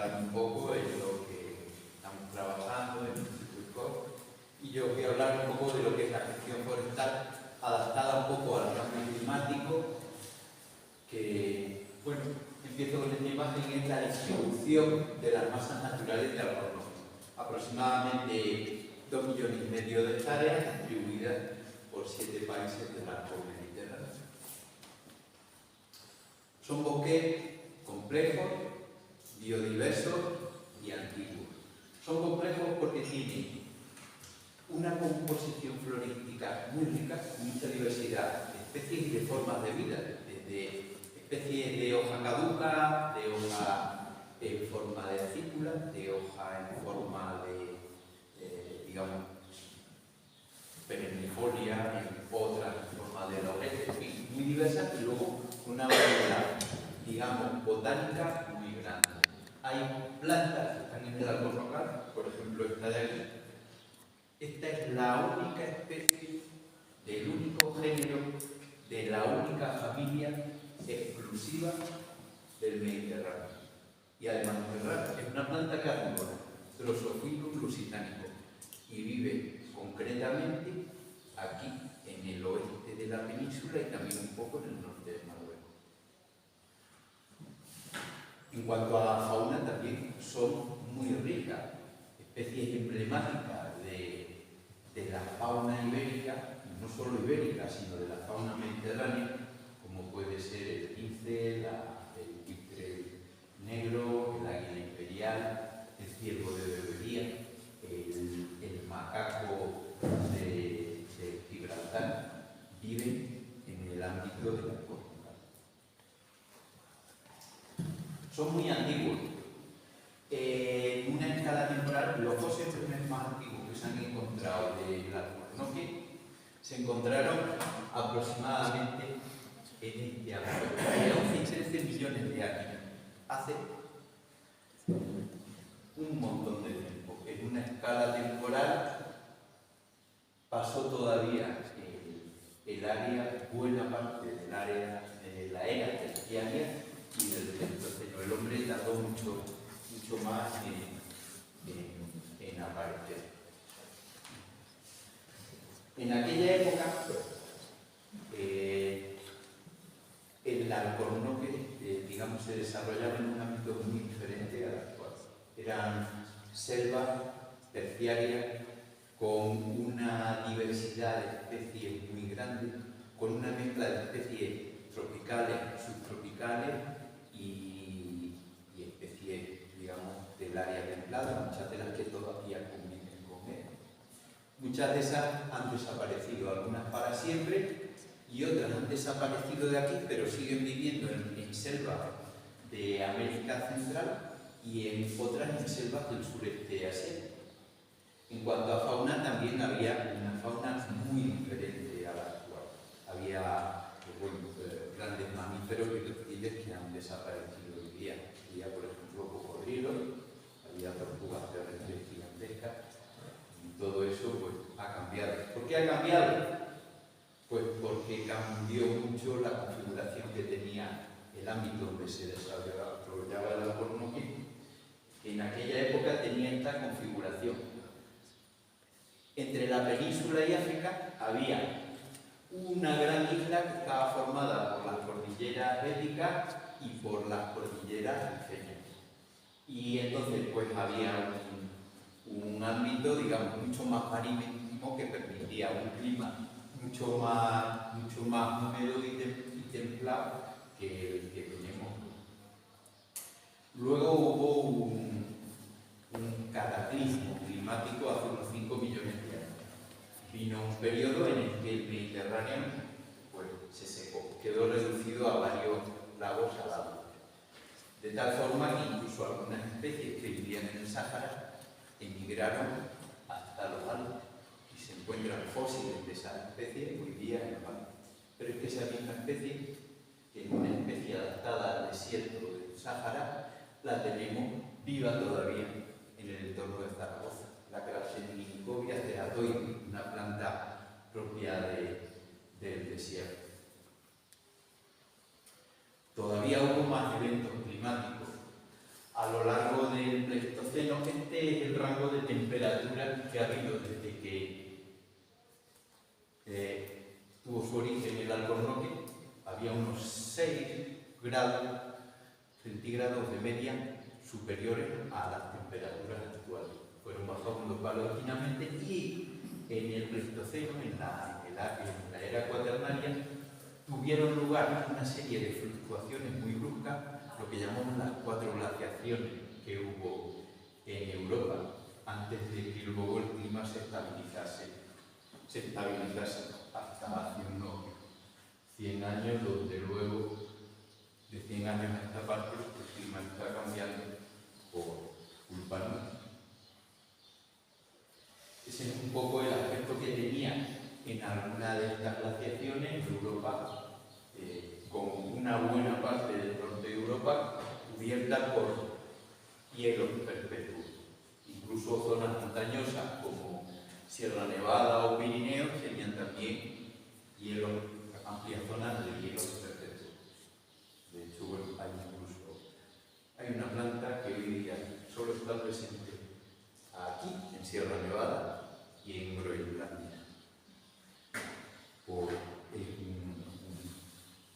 explicar un poco en lo que estamos trabajando en el Instituto. Y yo voy a hablar un poco de lo que es la gestión forestal adaptada un poco al cambio climático, que, bueno, empiezo con esta imagen, es la distribución de las masas naturales de Alcornón. Aproximadamente 2,5 millones de hectáreas distribuidas por 7 países del arco mediterráneo. Son bosques complejos, biodiversos y antiguos. Son complejos porque tienen una composición florística muy rica, mucha diversidad de especies y de formas de vida, desde especies de hoja caduca, de hoja en forma de acícula, de hoja en forma de digamos, perennifolia, en otras en forma de laurel, en fin, muy diversas, y luego una variedad, digamos, botánica muy grande. Hay plantas que están en el Alcornocal, por ejemplo esta de aquí. Esta es la única especie del único género de la única familia exclusiva del Mediterráneo. Y además es una planta carnívora, Drosophilus lusitanicum, y vive concretamente aquí, en el oeste de la península y también un poco en el norte de Marruecos. En cuanto a la fauna, también son muy ricas, especies emblemáticas de la fauna ibérica, y no solo ibérica, sino de la fauna mediterránea, como puede ser el lince, el buitre negro, el águila imperial, el ciervo de Berbería, el macaco de Gibraltar, viven en el ámbito de la costa. Son muy antiguos. En una escala temporal, los fósiles más antiguos que se han encontrado del Alcornoque se encontraron aproximadamente en este año, de 11 y 13 millones de años. Hace un montón de tiempo. En una escala temporal pasó todavía el área, buena parte del área de la era terciaria y del Pleistoceno. El hombre tardó mucho más en aparecer. En aquella época, el Alcornoque, digamos, se desarrollaba en un ámbito muy diferente al actual. Eran selvas terciarias con una diversidad de especies muy grande, con una mezcla de especies tropicales, subtropicales y especies, digamos, del área templada, muchas de las que todavía conviven con él. Muchas de esas han desaparecido, algunas para siempre, y otras han desaparecido de aquí, pero siguen viviendo en selvas de América Central y en otras en selvas del sureste asiático. En cuanto a fauna, también había una fauna muy diferente a la actual. Había grandes mamíferos y reptiles que han desaparecido hoy día. Había, por ejemplo, cocodrilos, había tortugas terrestres gigantescas, y todo eso pues, ha cambiado. ¿Por qué ha cambiado? Pues porque cambió mucho la configuración que tenía el ámbito donde se desarrollaba el Alcornoque, que en aquella época tenía esta configuración. Entre la península y África había una gran isla que estaba formada por las cordilleras béticas y por las cordilleras rifeñas. Y entonces pues había un ámbito, digamos, mucho más marítimo que permitía un clima mucho más húmedo y templado que el que tenemos. Luego hubo un cataclismo climático hace unos 5 millones de años. Vino un periodo en el que el Mediterráneo pues, se secó, quedó reducido a varios lagos salados. De tal forma que incluso algunas especies que vivían en el Sáhara emigraron hasta los Alpes y se encuentran fósiles de esas especies hoy día en los Alpes. Pero es que esa misma especie, que es una especie adaptada al desierto del Sáhara, la tenemos viva todavía en el entorno de Zaragoza, la Grapsenicodia ceratoi, una planta propia del desierto. Todavía hubo más eventos climáticos. A lo largo de que ha habido desde que tuvo su origen el Alcornoque, había unos 6 grados centígrados de media superiores a las temperaturas actuales. Fueron bajando paulatinamente y en el Pleistoceno, en la era cuaternaria, tuvieron lugar una serie de fluctuaciones muy bruscas, lo que llamamos las 4 glaciaciones que hubo en Europa antes de que luego el clima se estabilizase hasta hace unos 100 años, donde luego de 100 años a esta parte el clima está cambiando por culpa nuestra. Ese es un poco el aspecto que tenía en alguna de estas glaciaciones en Europa, con una buena parte del norte de Europa cubierta por hielos perpetuos. Incluso zonas montañosas como Sierra Nevada o Pirineos tenían también hielos, amplias zonas de hielos perpetuos. De hecho, bueno, hay una planta que hoy día solo está presente aquí, en Sierra Nevada y en Groenlandia, por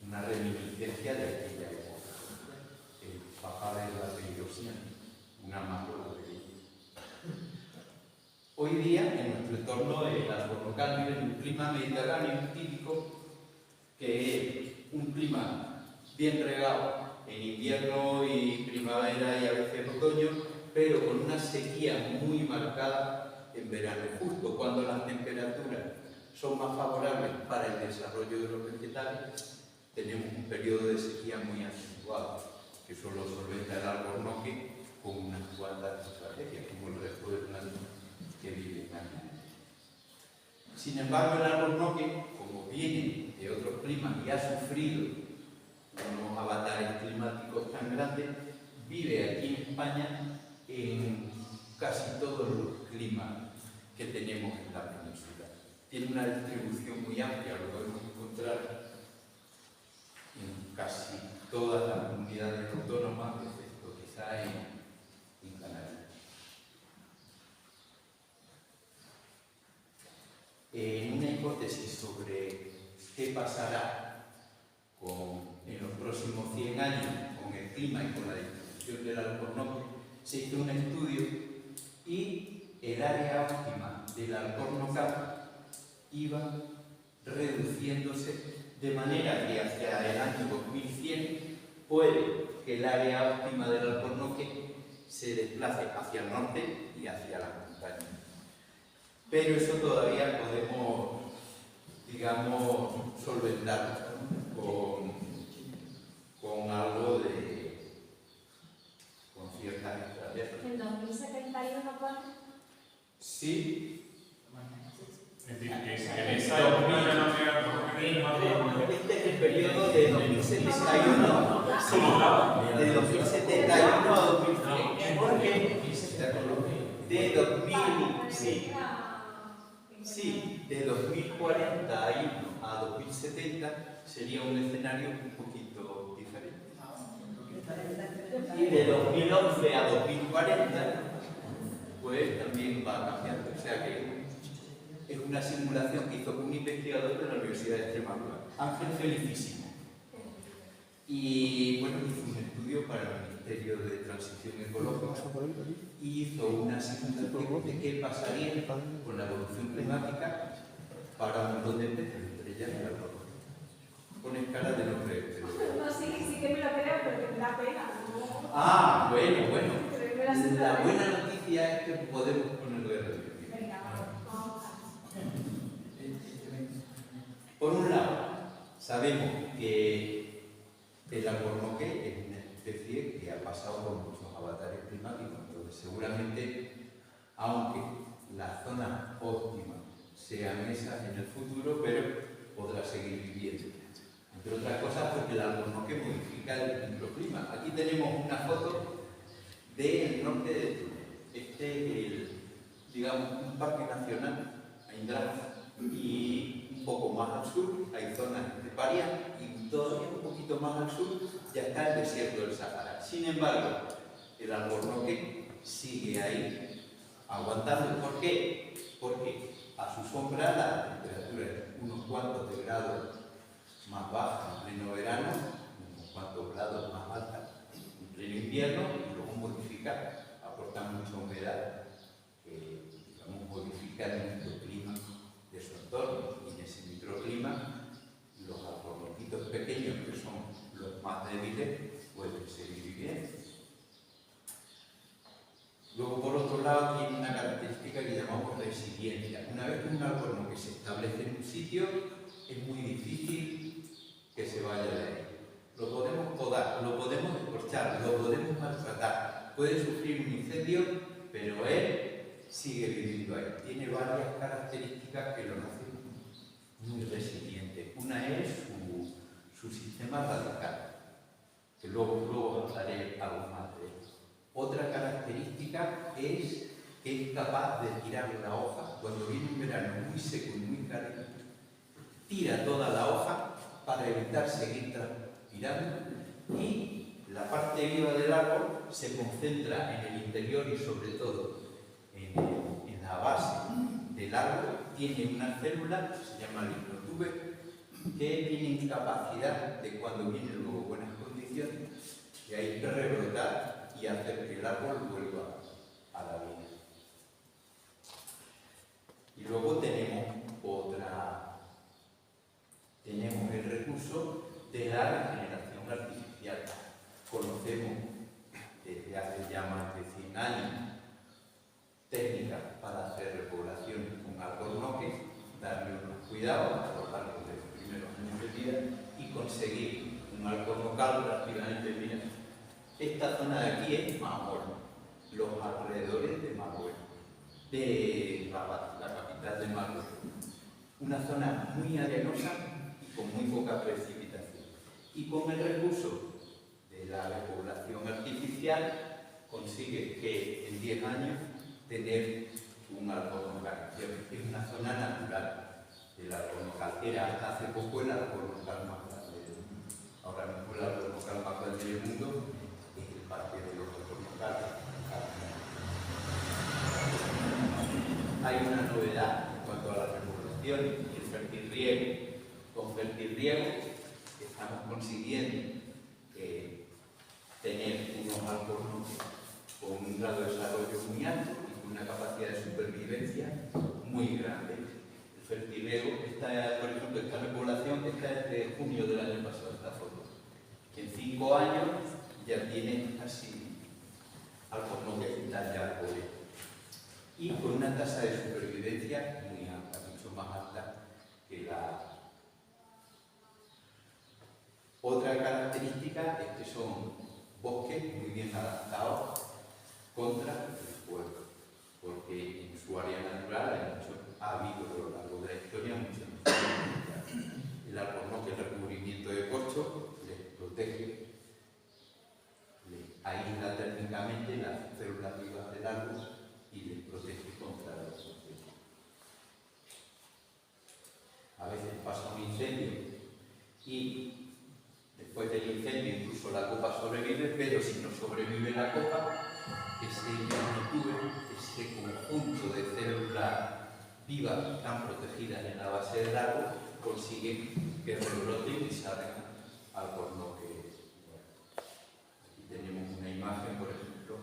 una reminiscencia de aquella época. El papá de la peligrosidad, una macro de ella. Hoy día, en nuestro entorno, el Alcornocal vive en un clima mediterráneo típico, que es un clima bien regado en invierno y primavera y a veces otoño, pero con una sequía muy marcada en verano, justo cuando las temperaturas son más favorables para el desarrollo de los vegetales. Tenemos un periodo de sequía muy acentuado, que solo solventa el Alcornoque con unas cuantas estrategias, como el resto de plantas que viven aquí. Sin embargo, el Alcornoque, como viene de otros climas y ha sufrido unos avatares climáticos tan grandes, vive aquí en España en casi todos los climas que tenemos en la península. Tiene una distribución muy amplia, lo podemos encontrar en casi todas las comunidades autónomas, excepto quizá en Canarias. En una hipótesis sobre qué pasará en los próximos 100 años con el clima y con la distribución del Alcornoque, se hizo un estudio y el área óptima del Alcornocal iba reduciéndose de manera que hacia el año 2100 puede que el área óptima del Alcornoque se desplace hacia el norte y hacia la montaña. Pero eso todavía podemos, digamos, solventarlo con algo con ciertas estrategias. ¿En 2071 cuánto? Sí. Es decir, que en esa época ya no había Este es el periodo de 2071, de 2071 a 2100. ¿Por qué? De 2041 a 2070 sería un escenario un poquito diferente. Y de 2011 a 2040, pues también va cambiando. O sea que es una simulación que hizo un investigador de la Universidad de Extremadura, Ángel Felicísimo. Y bueno, hizo un estudio para el Ministerio de Transición Ecológica y hizo una simulación de qué pasaría con la evolución climática para un montón de especies, entre ellas el algodón. Pones cara de no creerte. No, sí que me lo creo, pero me da pena. ¿No? Ah, bueno. La buena noticia es que podemos ponerlo de review. Venga, vamos. Por un lado, sabemos que el Alcornoque es una especie que ha pasado por muchos avatares climáticos, entonces seguramente, aunque las zonas óptimas sean esas en el futuro, pero podrá seguir viviendo. Entre otras cosas, porque el Alcornoque modifica el microclima. Aquí tenemos una foto del norte de Túnez. Este es digamos, un parque nacional, Aindraza, y un poco más al sur hay zonas esteparias y todavía un poquito más al sur ya está el desierto del Sahara. Sin embargo, el Alcornoque sigue ahí, aguantando. ¿Por qué? Porque a su sombra la temperatura es unos cuantos de grados más baja en pleno verano, unos cuantos grados más alta en pleno invierno, y luego modifica, aporta mucha humedad que, digamos, modifica el microclima de su entorno. Y en ese microclima, los alcornoquitos pequeños, que son los más débiles, pueden seguir viviendo. Luego, por otro lado, tiene una característica que llamamos resiliencia. Una vez que un alcornoque se establece en un sitio, es muy difícil que se vaya de ahí. Lo podemos podar, lo podemos escorchar, lo podemos maltratar. Puede sufrir un incendio, pero él sigue viviendo ahí. Tiene varias características que lo hacen muy resiliente. Una es su sistema radical, que luego hablaré algo más de él. Otra característica es que es capaz de tirar la hoja. Cuando viene un verano muy seco y muy cálido, tira toda la hoja para evitar seguir transpirando, y la parte viva del árbol se concentra en el interior y sobre todo en la base del árbol. Tiene una célula que se llama limnotube, que tienen capacidad de, cuando vienen luego buenas condiciones, que hay que rebrotar y hacer que el árbol vuelva a la vida. Y luego tenemos el recurso de la regeneración artificial. Conocemos desde hace ya más de 100 años técnicas para hacer repoblación con alcornoques, darle unos cuidados a lo largo de los primeros años de vida y conseguir un alcornocal prácticamente bien. Esta zona de aquí es Manuel, los alrededores de Manuel, de la capital de Manuel. Una zona muy arenosa y con muy poca precipitación. Y con el recurso de la repoblación artificial consigue que en 10 años tener un alcornocal. Es una zona natural del alcornocal. Era hasta hace poco el alcornocal más grande del mundo. Ahora mismo el alcornocal más grande del mundo es el Parque de los Alcornocales. Hay una novedad en cuanto a la repoblación y el fertirriego. Con fertirriego estamos consiguiendo tener unos alcornoques con un grado de desarrollo muy alto y con una capacidad de supervivencia muy grande. El fertirriego, por ejemplo, esta repoblación está desde junio del año pasado, esta foto. En 5 años ya tiene casi alcornoques ya árboles. Y con una tasa de supervivencia muy alta, mucho más alta que la. Otra característica es que son bosques muy bien adaptados contra el fuego, porque en su área natural ha habido a lo largo de la historia muchos incendios. El alcornoque, el recubrimiento de corcho, les protege, les aísla térmicamente las células vivas del árbol y les protege contra los incendios. A veces pasa un incendio y después del incendio incluso la copa sobrevive, pero si no sobrevive la copa, ese conjunto de células vivas que están protegidas en la base del árbol consiguen que rebroten y salgan alcornoques. Aquí tenemos una imagen, por ejemplo,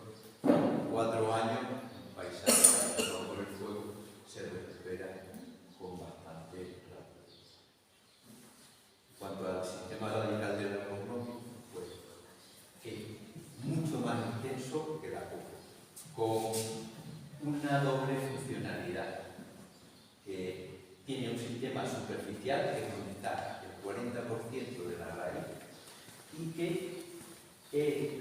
4 años, un paisaje afectado por el fuego se recupera con bastante rapidez. En cuanto al sistema radical del alcornoque, pues es mucho más intenso que la copa, con una doble funcionalidad, que tiene un sistema superficial, que es donde está el 40% de la raíz, y que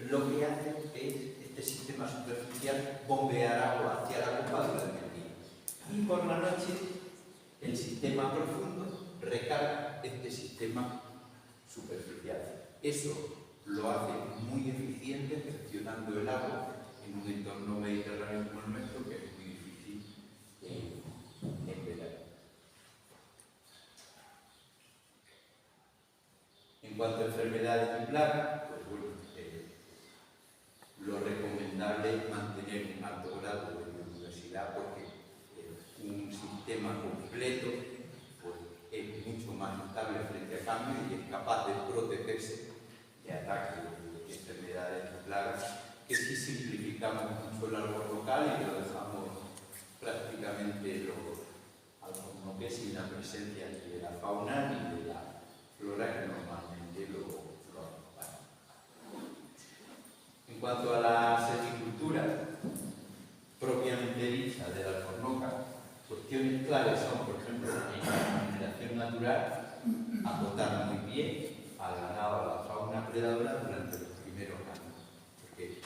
lo que hace es este sistema superficial bombear agua hacia la copa durante el día. Y por la noche el sistema profundo recarga este sistema superficial. Eso lo hace muy eficiente gestionando el agua en un entorno mediterráneo como el nuestro, que es muy difícil en verano. En cuanto a enfermedades y plagas, pues bueno, lo recomendable es mantener un alto grado de biodiversidad será porque un sistema completo pues, es mucho más estable frente a cambio y es capaz de protegerse de ataques de enfermedades y plagas, que si simplificamos mucho el árbol local y lo dejamos prácticamente algo que sin la presencia ni de la fauna ni de la flora que normalmente lo acompaña. En cuanto a la silvicultura propiamente dicha de la Alcornoca, cuestiones claves son, por ejemplo, en la generación natural, acotar muy bien al ganado, a la fauna predadora durante los primeros años. Porque,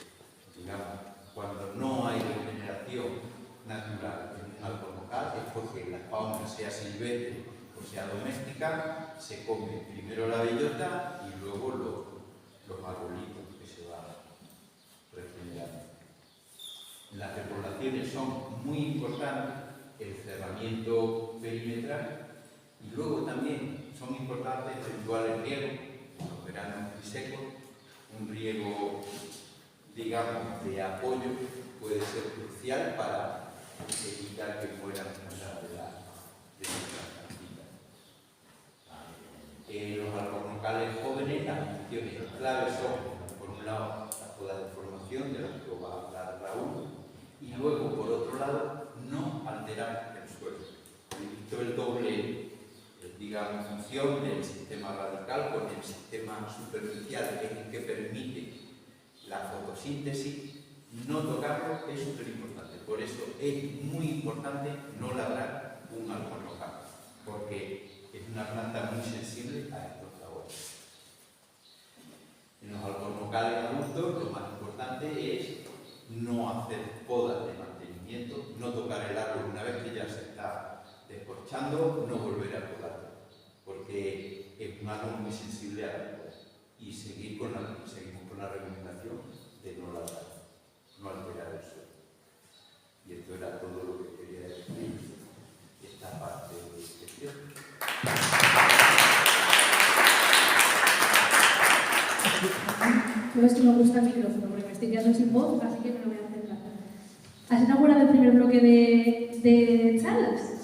digamos, cuando no hay regeneración natural en un alcornocal es porque la fauna, sea silvestre o sea doméstica, se come primero la bellota y luego los arbolitos que se van regenerando. Las repoblaciones son muy importantes, el cerramiento perimetral, y luego también son importantes eventuales riegos, en los veranos muy secos, un riego, digamos, de apoyo puede ser crucial para evitar que mueran muchas de nuestras plantitas. En los alcornocales jóvenes las funciones claves son, por un lado, la poda de formación, de la que va a hablar Raúl, y luego, por otro lado, no alterar el suelo. He visto el doble, digamos, función del sistema radical con el sistema superficial, que es el que permite la fotosíntesis. No tocarlo es súper importante. Por eso es muy importante no labrar un alcornocal, porque es una planta muy sensible a estos sabores. En los alcornocales adultos lo más importante es no hacer podas de mantenimiento, no tocar el árbol una vez que ya se está descorchando, no volver a podarlo, porque es un árbol muy sensible a la poda. Y seguimos con la recomendación de no labrar, no alterar el suelo. Y esto era todo lo que quería decir esta parte de gestión. No es que me gusta el micrófono, porque me estoy quedando sin voz, así que me lo voy a hacer. ¿Has inaugurado el primer bloque de charlas?